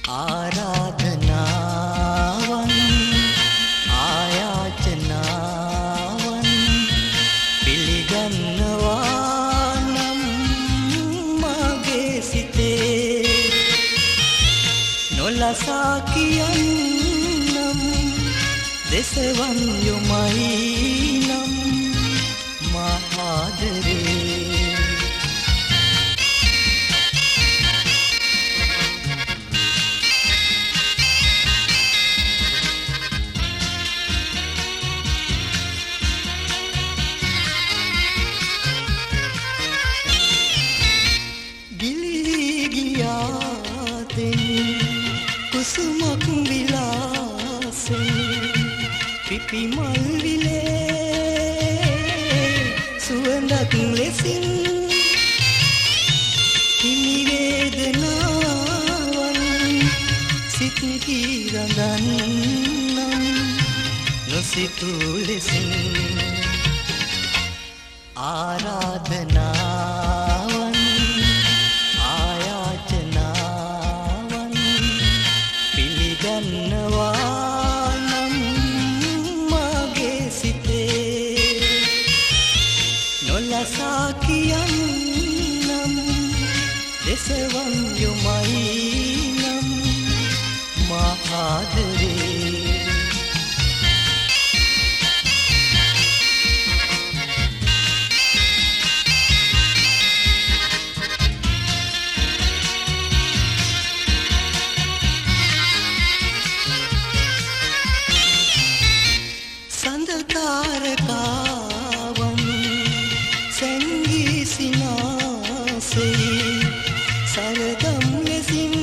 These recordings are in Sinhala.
ආරාධනාවන් ආයාචනාවන් පිළිගන්නවා නම් මගේ සිතේ නොලසා කියන්නම් දෙසවන් යොමයි නම් මහාදරේ කුසුමක් විලාසේ පිපි මල් විලේ සුවඳක් ලෙසින් හිමි වේදනාවන් සිත් රඳන්නම් නොසිතූ ලෙසින් ආරාධනාවන් ගන්නවා නම් මගේ සිතේ නොලසා කියන්නම් දෙසවන් යොමයි නම් මහාදරේ තාරකාවන් සැංගී සිනාසේ සරදම් ලෙසින්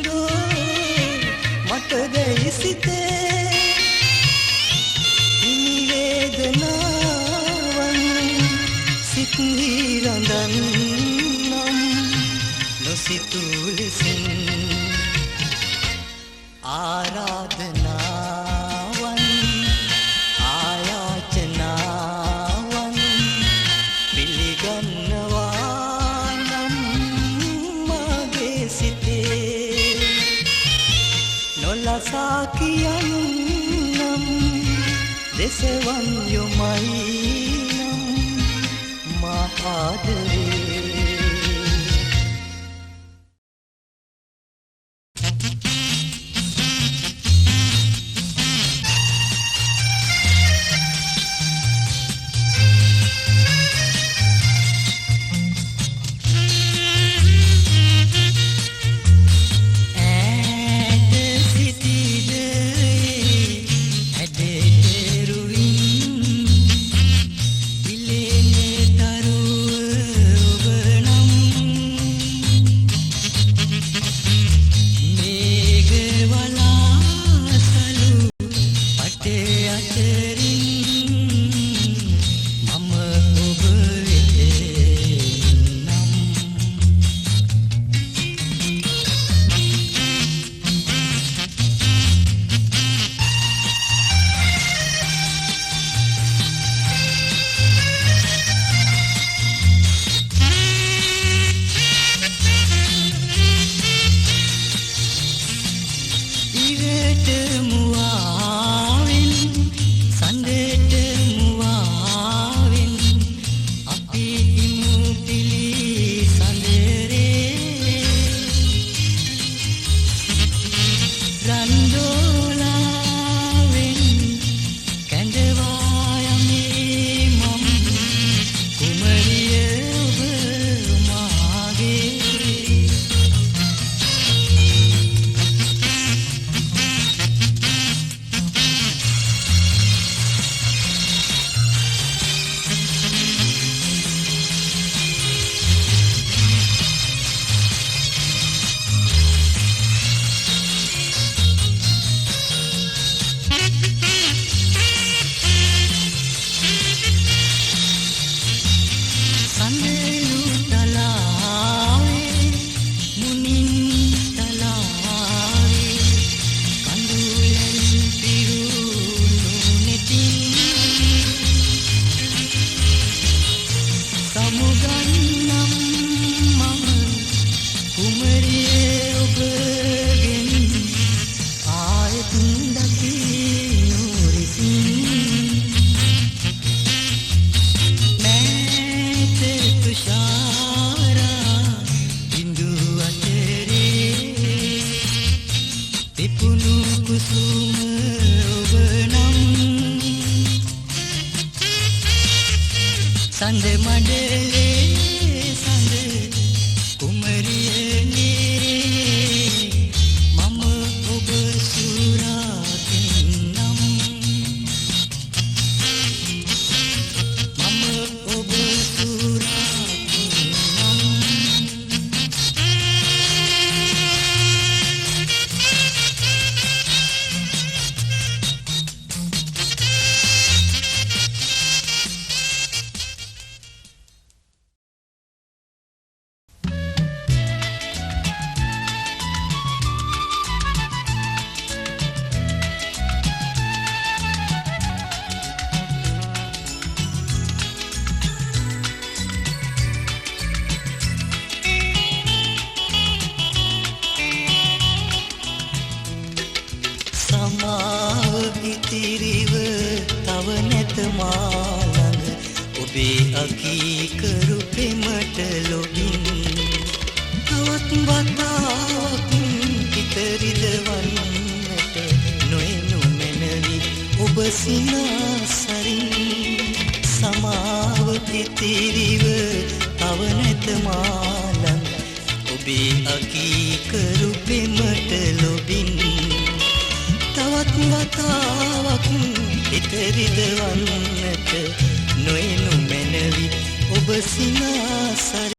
දෝ මට දැයි සිතේ හිමි වේදනාවන් සිත්හි රඳන්නම් නොසිතූ ලෙසින් ආරාධනාවන් ආයාචනාවන් පිළිගන්නවා නම් මගේ සිතේ නොලසා කියන්නම් දෙසවන් යොමයි නම් මහාදරේ Over පිපුණු කුසුම ඔබ නම් සඳ මඩලේ සඳ කුමරියනේ මම ඔබ සුරාතින් නම් මම ඔබ සුරාතින් නම් සමාව ඉතිරිව තව නැත මා ළඟ ඔබේ අකීකරු පෙමට ලොබින් තවත් වතාවක් ඉතරිද වන්නට නොයනු මැනවි ඔබ සිනාසරින් සමාව ඉතිරිව තව නැත මා ළඟ ඔබේ අකීකරු පෙමට ලොබින් තවත් වතාවක් ඉතරිද වන්නට නොයනු මැනවි ඔබ සිනාසරින්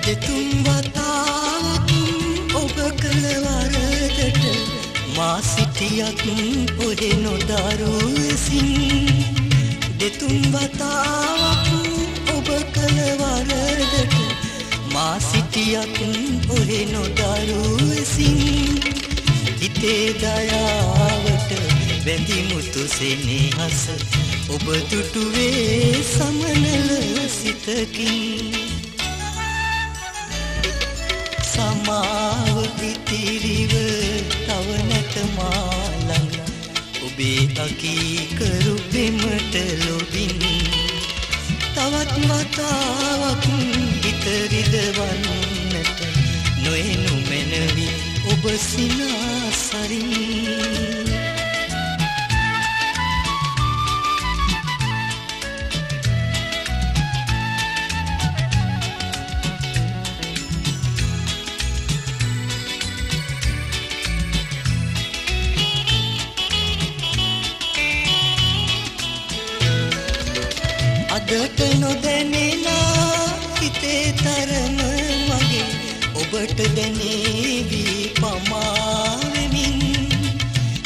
දෙතුන් වතාවක් ඔබ කළ වරදට මා සිටියත් ඔහේ නොදරුවසින් දෙතුන් වතාවක් ඔබ කළ වරදට මා සිටියත් ඔහේ නොදරුවසින් හිතේ දයාවට වැඳි මුතු සෙනෙහස ඔබ දුටුවේ සමනල සිතකින් සමාව ඉතිරිව තව නැත මා ළඟ ඔබේ අකීකරු පෙමට ලොබින් තවත් වතාවක් ඉතරිද වන්නට නොයනු මැනවි ඔබ සිනාසරින් අදට නොදැනෙනා හිතේ තරම මගේ ඔබට දැනේවි පමාවෙමින්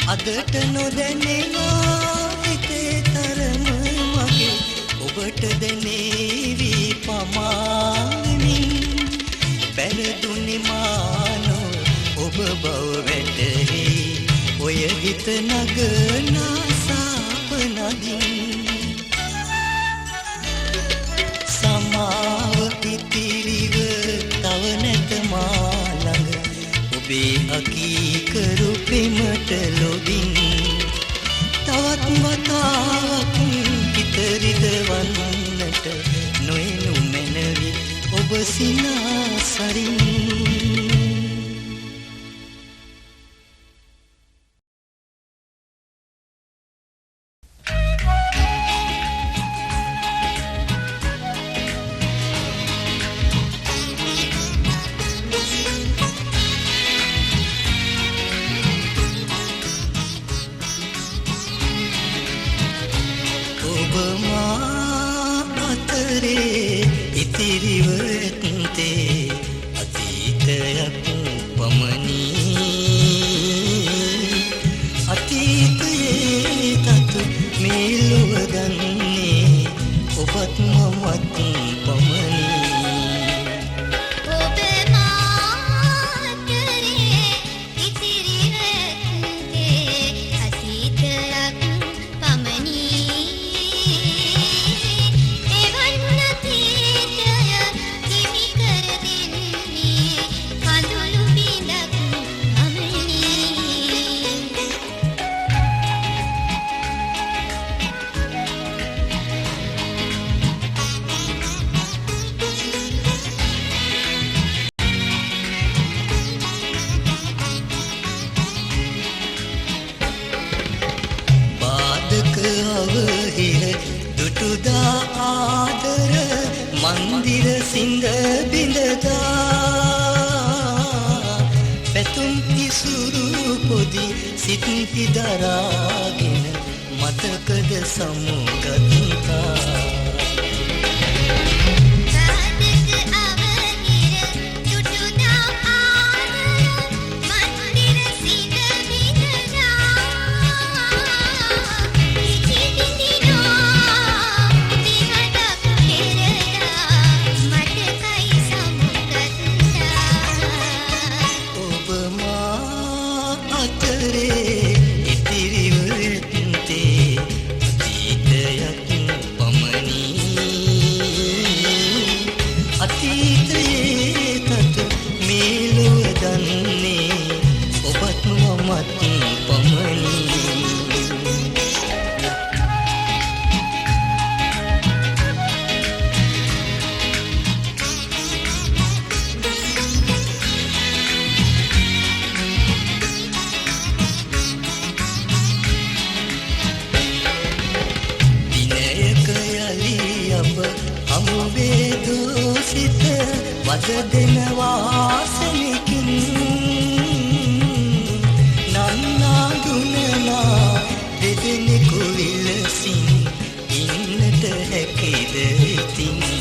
අදට නොදැනෙනා හිතේ තරම මගේ ඔබට දැනේවි පමාවෙමින් පැරදුනි මානෝ ඔබ බව වැටහි ඔය හිත නගනා සාපනදින් සමාව ඉතිරිව තව නැත මා ළඟ ඔබේ අකීකරු පෙමට ලොබින් තවත් වතාවක් ඉතරිද වන්නට නොයනු මැනවි ඔබ සිනාසරින් ඉතිරිව ඇත්තේ අතීතයක් පමණි අතීතයේ තතු මේ ලොව දන්නේ ඔබත් මමත් පමණි එවන් අතීතය සිඳ බිඳදා පැතුම් ඉසුරු පොදි සිත් පිදරාගෙන මතකද සමුගත්තා වදදෙන වාසනකින් නන්නා දුනනා දෙදෙනෙකු විලසින් ඉන්නට හැකිද ඉතින්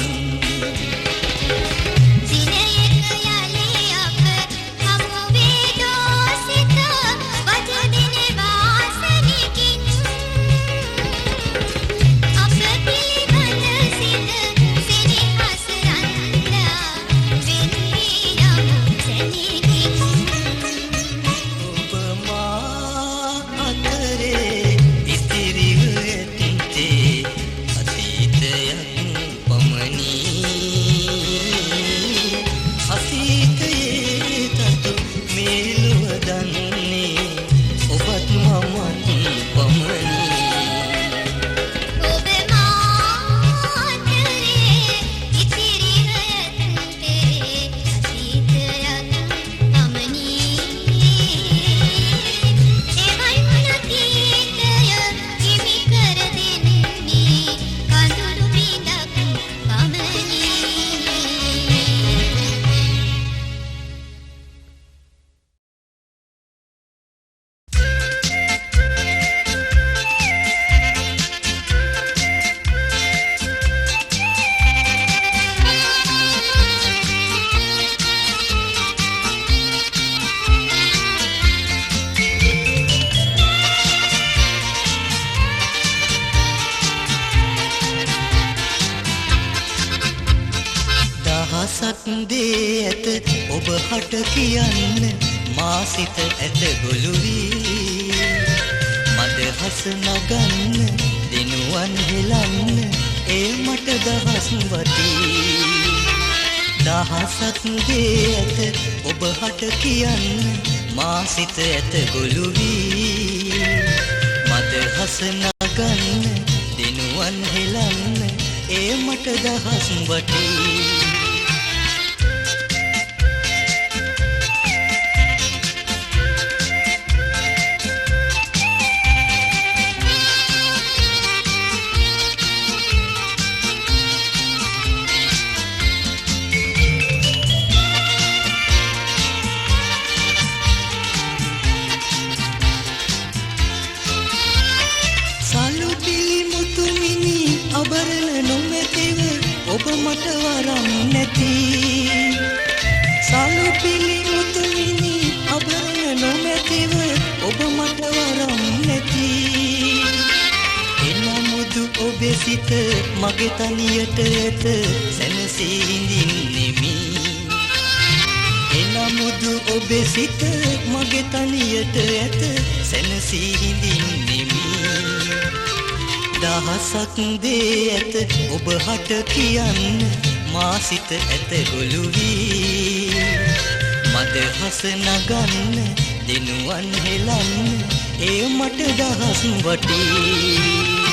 දේ ඇත ඔබ හට කියන්න මා සිත ඇත ගොළු වී මදහස නගන්න දිනුවන් හෙලන්න ඒ මට දහස් වටී දහසක් දේ ඇත ඔබ හට කියන්න මා සිත ඇත ගොළු වී මදහස නගන්න දිනුවන් හෙලන්න ඒ මට දහස් වටී ඔබ මට වරම් නැති සලු පිලි මුතුමිනි අබරණ නොමැතිව ඔබ මට වරම් නැති එනමුදු ඔබේ සිත මගේ තනියට ඇත සැනසී ඉඳින්නෙමි එනමුදු ඔබේ සිත මගේ තනියට ඇත සැනසී ඉඳින්නෙමි දහසක් දේ ඇත ඔබ හට කියන්න මා සිත ඇත ගොළු වී මදහස නගන්න දිනුවන් හෙලන්න ඒ මට දහස් වටී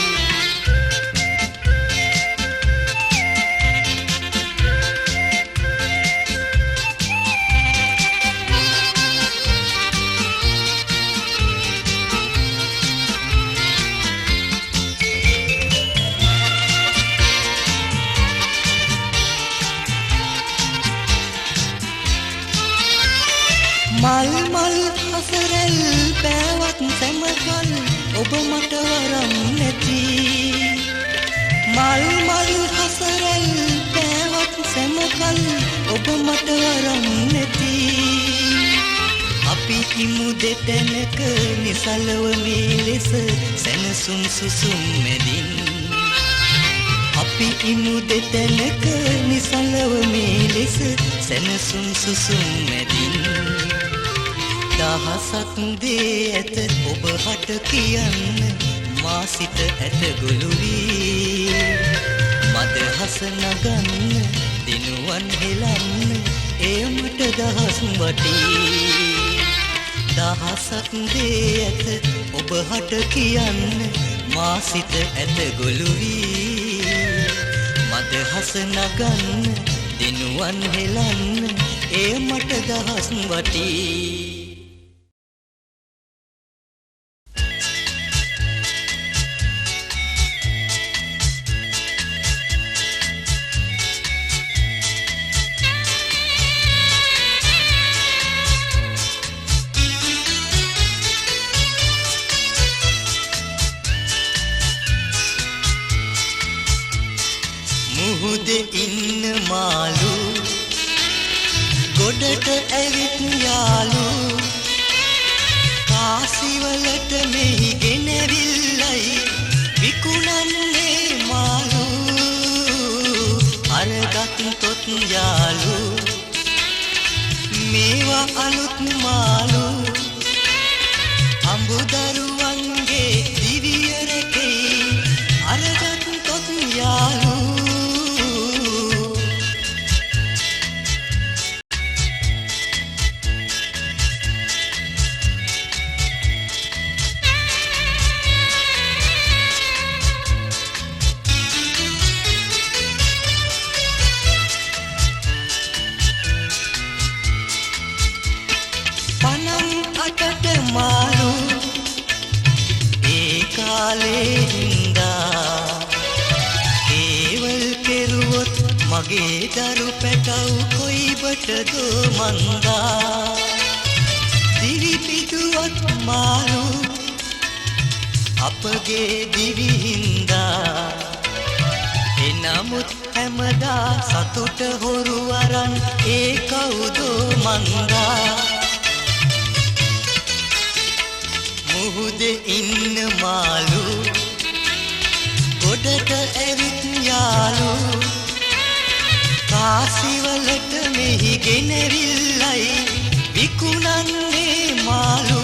මල් මල් හසරෙල් පෑවත් සැමකල් ඔබ මට වරම් නැති මල් මල් හසරෙල් පෑවත් සැමකල් ඔබ මට වරම් නැති අපි ඉමු දෙතැනක නිසලව මේ ලෙස සැනසුම් සුසුම් මැදින් අපි ඉමු දෙතැනක නිසලව මේ ලෙස සැනසුම් සුසුම් මැදින් දහසක් දේ ඇත ඔබ හට කියන්න මා සිත ඇත ගොළු වී මදහස නගන්න දිනුවන් හෙලන්න එය මට දහස් වටී දහසක් දේ ඇත ඔබ හට කියන්න මා සිත ඇත ගොළු වී මදහස නගන්න දිනුවන් හෙලන්න එය මට දහස් වටී මුහුදේ ඉන්න මාළු ගොඩට ඇවිත් යාළු කාසිවලට මෙහි ගෙනවිල්ලයි විකුණන්නේ මාළු අරගත් තොත් යාළු මේවා අලුත් මාළු අඹදරුවන්ගේ දිවියරකේ අරගත් තොත් යාළු මාළු ඒ කාලේ හින්දා ඒවල් කෙරුවොත් මගේ දරු පැටව් කොයිබටද මන්දා දිවි පිටුවත් මාළු අපගේ දිවි හින්දා එනමුත් හැමදා සතුට හොරු අරන් ඒ කවුද මන්දා මුහුදේ ඉන්න මාළු ගොඩට ඇවිත් යාළු කාසිවලට මෙහි ගෙනවිල්ලයි විකුණන්නේ මාළු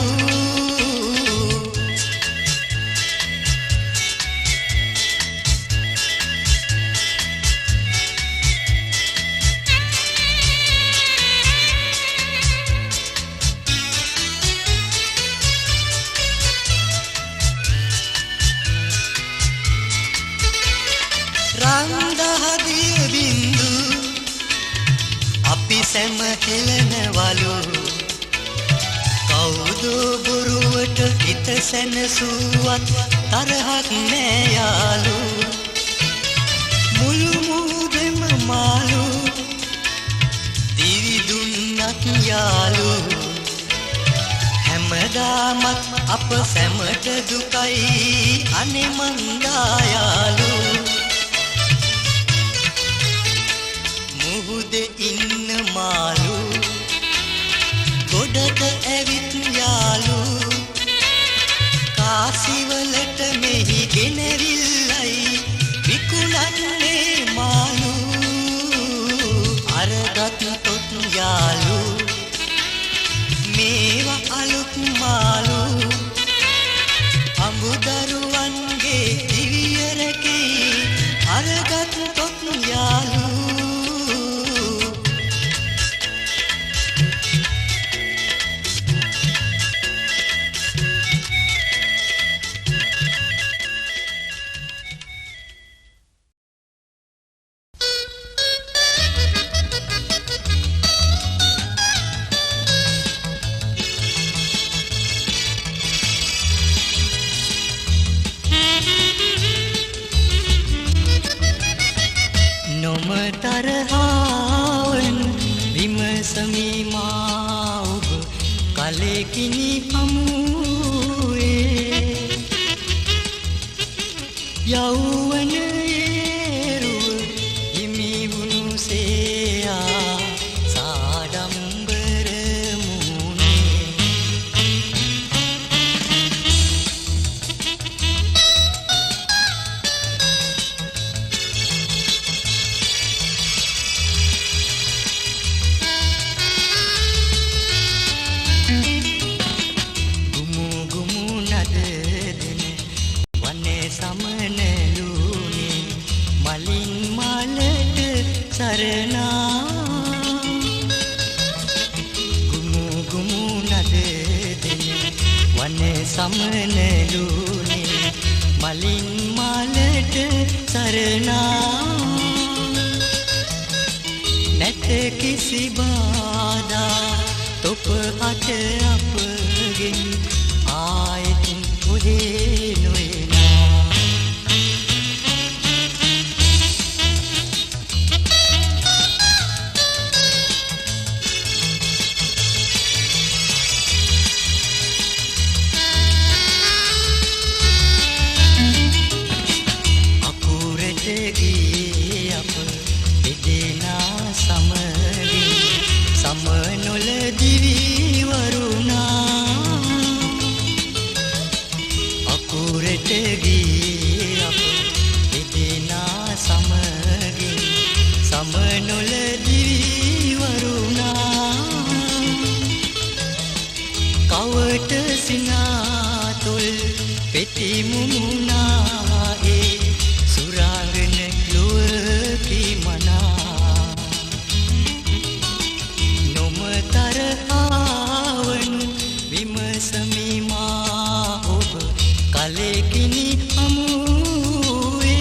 රන්දහදිය බින්දු අපි සැම හෙලනවලු කවුද බොරුවට හිත සැනසුවත් තරහක් නෑ යාළු මුළු මුහුදෙම මාළු දිවි දුන්නත් යාළු හැමදාමත් අප සැමට දුකයි අනේ මන්දා යාළු මුහුදේ ඉන්න මාළු ගොඩට ඇවිත් යාළු කාසිවලට මෙහි ගෙනවිල්ලයි විකුණන්නේ මාළු අරගත් තොත් යාළු මේවා අලුත් මාළු අඹදරුවන්ගේ දිවියරකේ අරගත් තොත් යාළු කලෙකිනි අමුවේ යෞවනයේ රුව හිමි වුණු සේයා සාඩම්බර මුහුණේ ගුමු ගුමු නද දෙන වනේ සමනලුනේ මලින් මාලට සරණා ගුමු ගුමු නද දෙන වනේ සමනලුනේ මලින් මාලට සරණා නැත කිසි බාධා තොප අට අපගෙන් ආයෙත් ඔහේ නොයනා අකුරට ගියේ අප දෙදෙනා සමගින් සමනොල දිවි වරුණා අකුරට ගියේ අප දෙදෙනා සමගින් සමනොල දිවි වරුණා කවට සිනාතොල් පෙති මුමුණා ඒ සුරාංගන ලොවකි මනා නොමතර ආවනු විමසමි මා ඔබ කලෙකිනි අමුවේ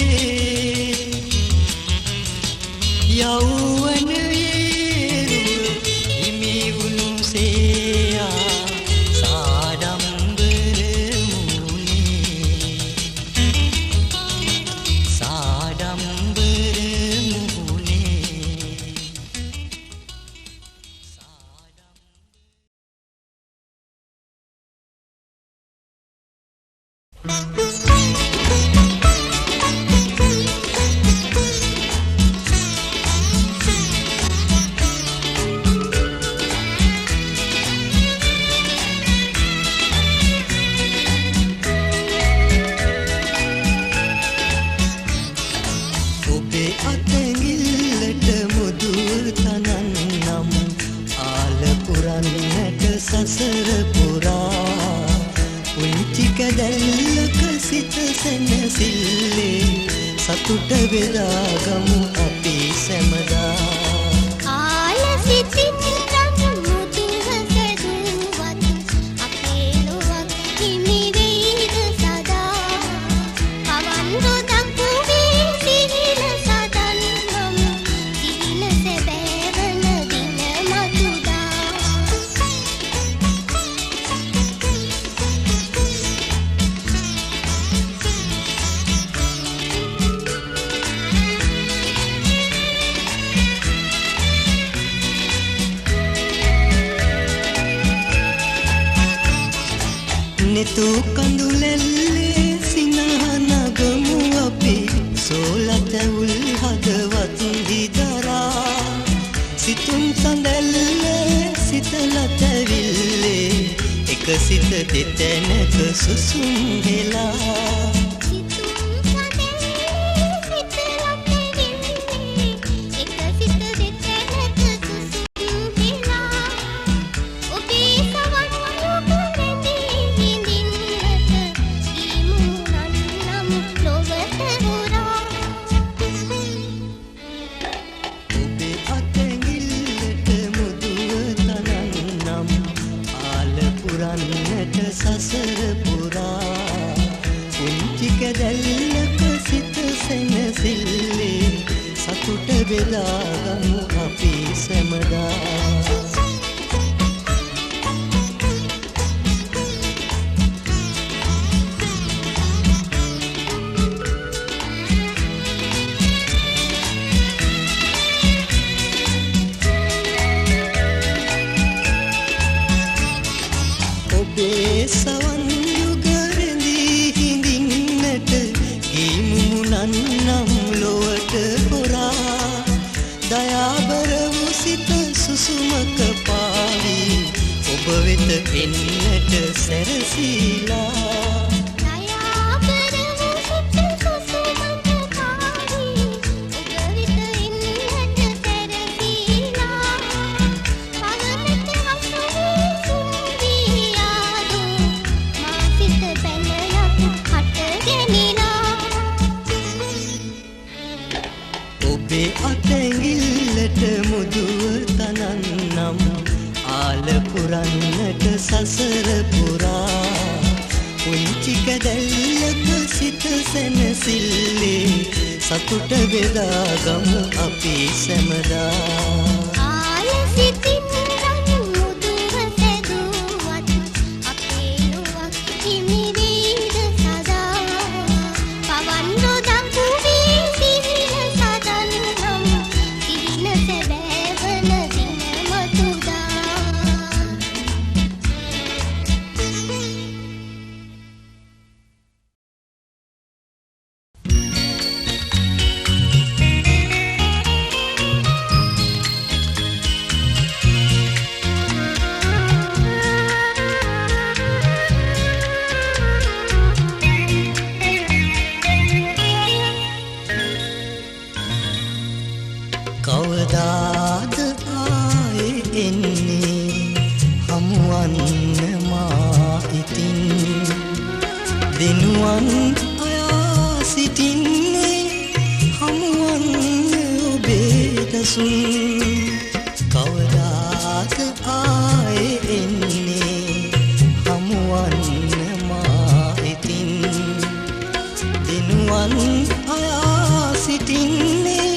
යෞවනයේ රුව හිමි වුණු සේයා සාඩම්බර මුහුණේ සාඩම්බර මුහුණේ ඔබේ අතැඟිල්ලට මුදුල් තනන්නම් ආල පුරන්නට සසර පුරා පුංචි කැදැල්ලක සිත සැනසිල්ලේ සතුට වෙලා ගමු අපි සැමදා කාල සිතින් මුදුව සැදුවත් අපේ ලොවක් හිමි වෙයිද සදා පවන් රොදක් වේ සිහින සදන්නම් සිහින සැබෑවන දින මතුදා නෙතු කඳුලැල්ලේ සිනහනගමු අපි සෝලතැවුල් හදවත් හිදරා සිතුම් සඳැල්ලේ සිතලතැවිල්ලේ එක සිත දෙතැනක සුසුම් හෙලා ඔබේ අතැඟිල්ලට මුදුව තනන්නම් ආල පුරන්නට සසර පුරා පුංචි කැදැල්ලක සිත සැනසිල්ලේ සතුට වෙලා ගමු අපි සැමදා සැරසීලා ඔබේ අතැඟිල්ලට මුදුව තනන්නම් ආල පුරන්නට සසර පුරා පුංචි කැදැල්ලක සිත සැනසිල්ලේ සතුට බෙදාගමු අපි සැමදා කවදාද ආයේ එන්නේ හමුවන්න මා ඉතින් දිනුවන් අයා සිටින්නේ හමුවන්න ඔබේ දසුන් කවදාද ආයේ එන්නේ හමුවන්න මා ඉතින් දිනුවන් අයා සිටින්නේ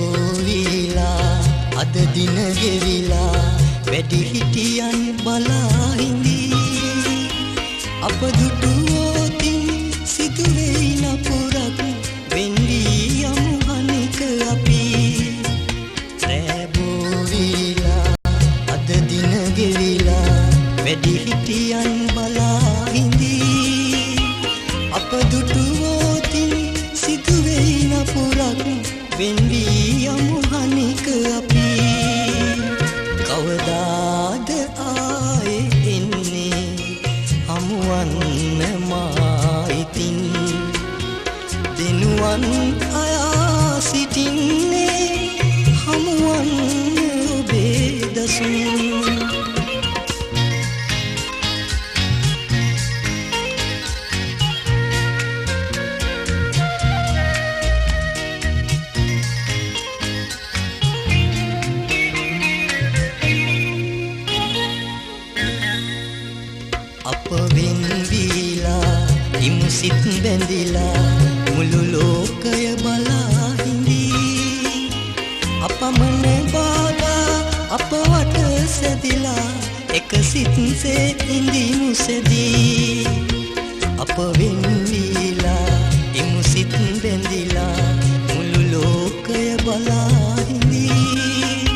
රැබෝවිලා අද දින ගෙවිලා වැඩි හිටියන් බලා හිඳී අප දුටුවෝතින් සිදුවෙයි නපුරක් වෙන්වී යමු අනික අපි රැබෝවිලා අද දින ගෙවිලා වැඩි හිටියන් බලා හිඳී අප දුටුවෝතින් සිදුවෙයි නපුරක් වෙන්වී යමු අනික අපි කවදාද ආයේ එන්නේ හමුවන්න මා ඉතින් දිනුවන් අයා සිටින්නේ හමුවන්න ඔබේ දසුන් අප වෙන්වීලා ඉමු සිත් බැඳිලා මුළු ලෝකය බලා හිඳී අපමණ බාලා අප වට සැදිලා එක සිත්සේ ඉඳිමු සැදී අප වෙන්වීලා ඉමු සිත් බැඳිලා මුළු ලෝකය බලා හිඳී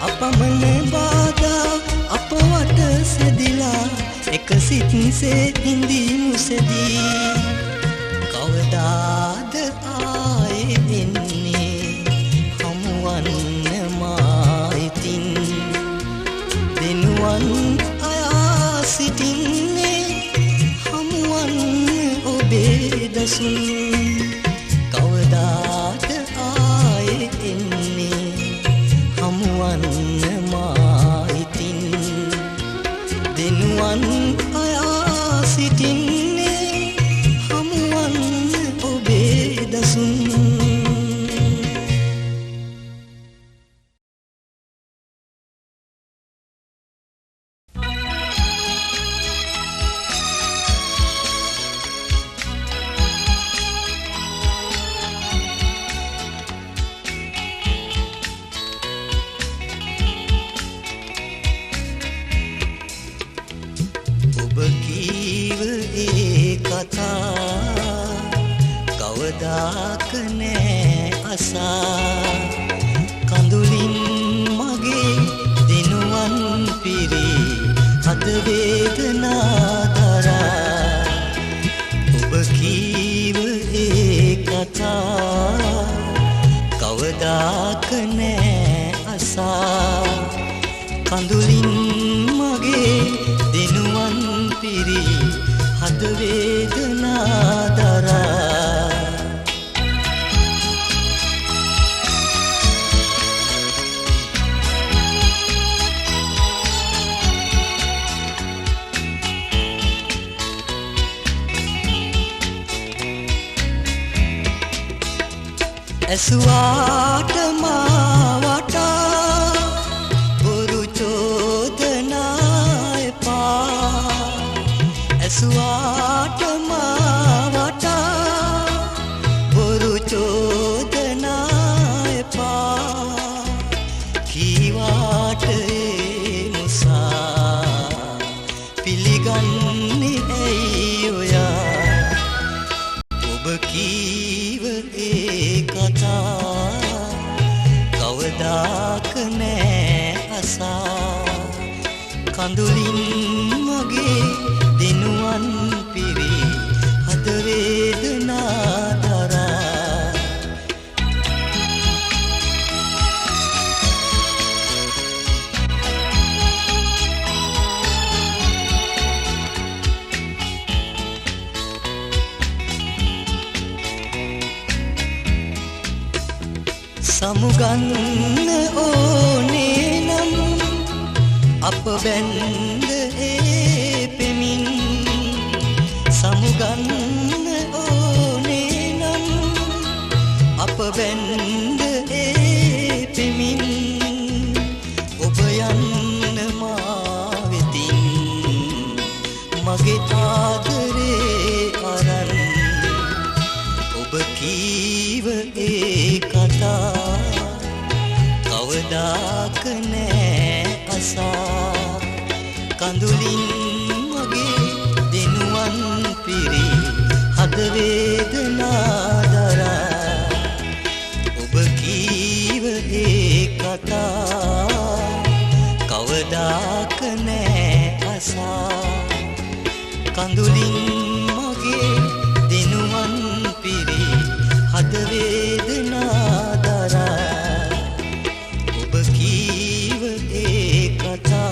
අපමණ බාලා අප වට සැදිලා එක සිත්සේ ඉඳිමු සැදී කවදාද ආයේ එන්නේ හමුවන්න මා ඉතින් දිනුවන් අයා සිටින්නේ හමුවන්න ඔබේ දසුන් කවදාද ආයේ එන්නේ හමුවන්න මා ඉතින් දිනුවන් අයා සිටින්නේ හමුවන්න ඔබේ දසුන් කීව ඒ කතා කවදාක නෑ අසා කඳුලින් මගේ දිනුවන් පිරි හද වේදනා දරා ඔබ කීව ඒ කතා කවදාක නෑ අසා කඳුලින් මගේ දිනුවන් පිරි හද වේදනා දරා ඇසුවාට මා වටා බොරු චෝදනා එපා ඇසුවාට මා වටා බොරු චෝදනා එපා කීවාට ඒ මුසා පිළිගන්නේ ඇයි ඔයා ඔබ කීව ඒ කතා කවදාක නෑ අසා කඳුලින් මගේ දිනුවන් පිරි හද වේදනා දරා සමුගන්න ඕනේ නම් අප බැන්ද ඒ පෙමින් සමුගන්න ඕනේ නම් අප බැන්ද ඒ පෙමින් ඔබ යන්න මා වෙතින් මගේ ආදරේ අරන් ඔබ කීව ඒ කතා කවදාක නෑ අසා කඳුලින් මගේ දිනුවන් පිරි හද වේදනා දරා ඔබ කීව ඒ කතා කවදාක නෑ අසා කඳුලින් මගේ දිනුවන් පිරි හද වේදනා දරා ඔබ කීව ඒ කතා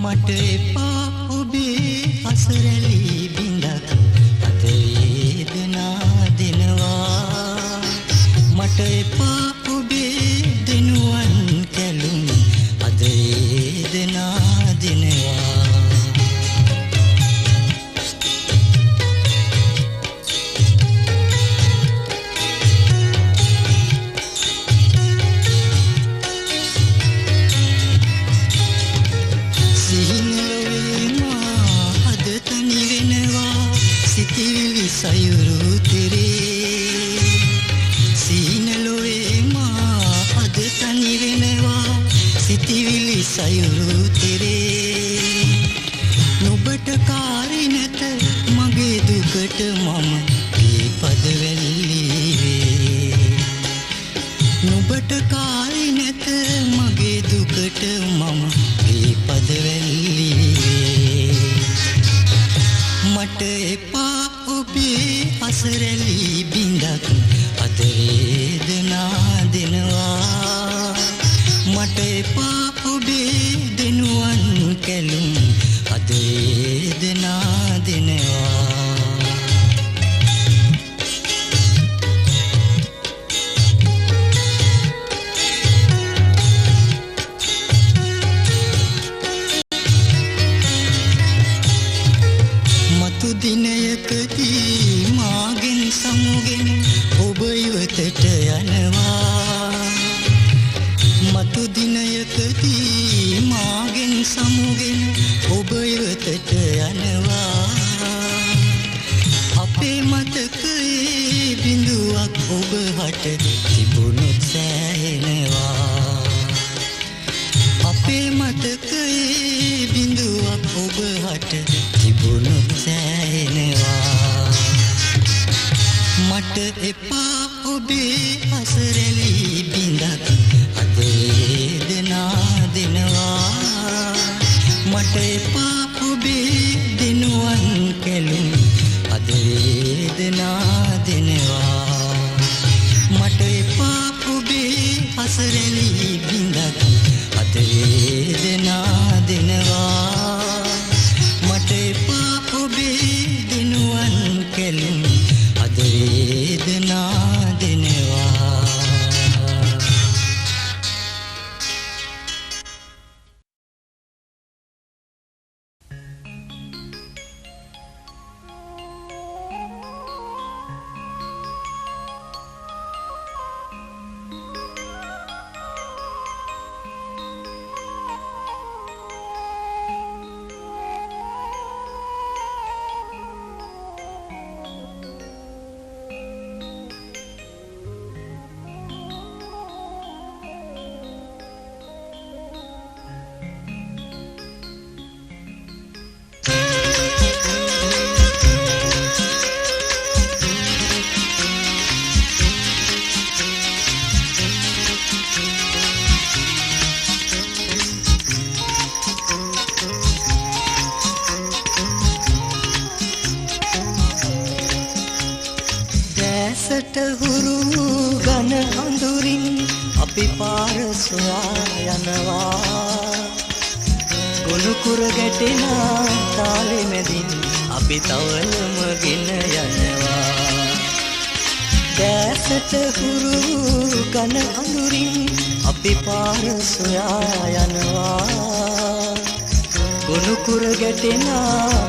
මට එපා ඔබේ අසරැලි බිඳක් අත වේදනා දෙනවා මට එපා ඔබේ දිනුවන් කැලුම් අත වේදනා දෙනවා සයුරු තිරේ සීනලොවේ මා අද තනි වෙනවා සිතිවිලි සයුරු තිරේ නුඹට කාරි නැත මගේ දුකට මම දීපද වෙල්ලි වේ නුඹට කාරි නැත මගේ දුකට මම දීපද වෙල්ලි වේ මට එපා ඔබේ අසරැලි බිඳක් අද වේදනා දෙනවා මට එපා ඔබේ දිනුවන් කැලුම් අද වේදනා දෙනවා මතු දිනයකදී මාගෙන් සමුගෙන බිඳුවක් ඔබ හට තිබුණොත් සෑහෙනවා අපේ මතකයේ බිඳුවක් ඔබ හට තිබුණොත් සෑහෙනවා මට එපා ඔබේ අසරැලි බිඳක් අද වේදනා දෙනවා මට එපා ඔබේ දිනුවන් කැලුම් අද වේදනා දෙනවා මට එපා ඔබේ අසරැලි බිඳක් අද වේදනා දෙනවා මට එපා ඔබේ දිනුවන් කැලුම් අද වේදනා දෙනවා දැසට හුරු ගන අඳුරින් අපි පාර සොයා යනවා ගොනු කුර ගැටෙන තාලෙ මැදින් අපි තවලම ගෙන යනවා දැසට හුරු ගන අඳුරින් අපි පාර සොයා යනවා ගොනු කුර ගැටෙන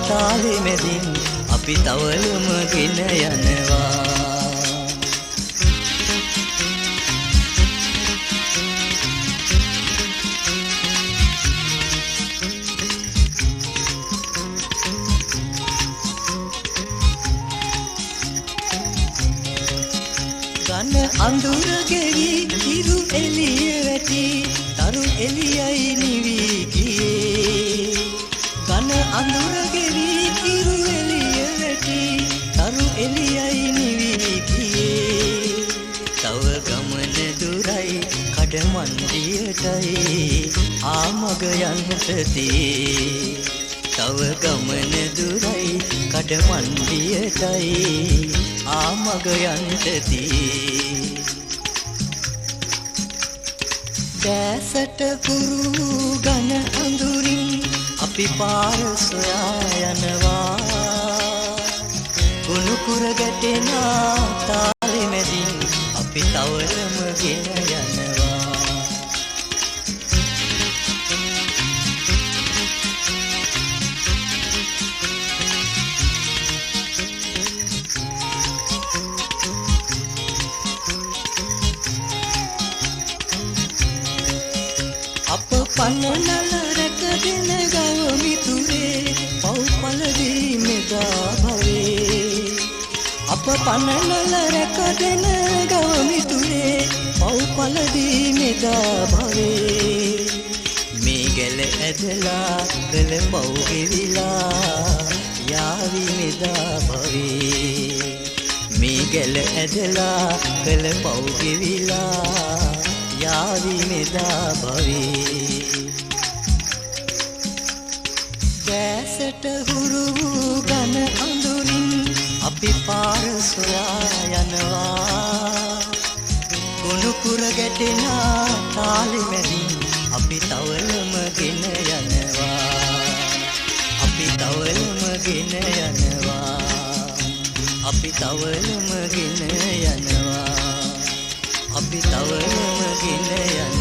තාලෙ මැදින් අපි තවලම ගෙන යනවා ගන අඳුර ගෙවි හිරු එළිය වැටි තරු එළියයි නිවි ගියේ ගන අඳුර ගෙවි හිරු එළිය වැටි තරු එළියයි නිවි ගියේ තව ගමන දුරයි කඩමන්දියටයි ආමග යන්නටදී තව ගමන දුරයි කඩමන්දියටයි ආමග යන්නටදී දැසට හුරු ගන අඳුරින් අපි පාර සොයා යනවා ගුණ කුර ගැටෙන තාලෙ මැදින් අපි තවලම ගෙන යනවා අප පන්නනල රැකගෙන ගව මිතුරේ පව්පල දීමෙදා භවේ අප පන්නනල රැකගෙන ගව මිතුරේ පව්පල දීමෙදා භවේ මේ ගැල ඇදලා කළ පව් ගෙවිලා යාවි මෙදා භවේ මේ ගැල ඇදලා කළ පව් ගෙවිලා යාවි මෙදා භවේ දැසට හුරු ගන අඳුරින් අපි පාර සොයා යනවා ගොනු කුර ගැටෙන තාලෙ මැදින් අපි තවලම ගෙන යනවා අපි තවලම ගෙන යනවා අපි තවලම ගෙන යනවා අපි තවලම ගෙන යනවා